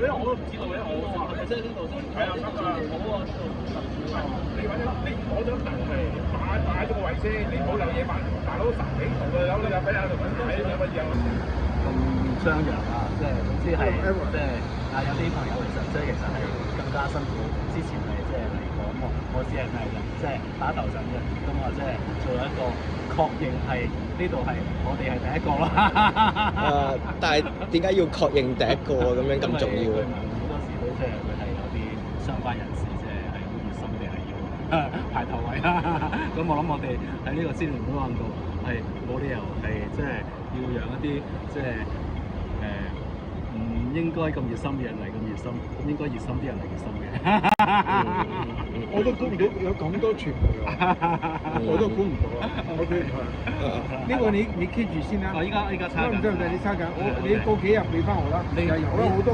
因為我都唔知道嘅，我即係呢度先係啊，得啊，好啊，呢度你揾你攞張凳嚟擺咗個位先，你唔好有嘢擺，大佬10幾度嘅有你又俾喺度揾睇有乜嘢？咁張揚啊，即係總之係即係啊有啲朋友其實係更加辛苦，之前係即係嚟講我只係即係打頭陣嘅，咁我即係做一個確認係呢度係我哋係第一個啦。但係點解要確認第一個咁樣咁重要？好多時都即係佢係有啲相關人士即係好熱心地係要排頭位啦。咁我諗我哋喺呢個支聯會運動係冇理由係即係要讓一啲即係唔應該咁熱心嘅人嚟咁熱心，應該熱心啲人嚟熱心嘅。我都估唔到有咁多傳媒啊！我都估唔到啊！OK，呢個你 keep 住先啦。我依家差緊。唔得，你差緊。你過幾日俾翻我啦。你有啦，好多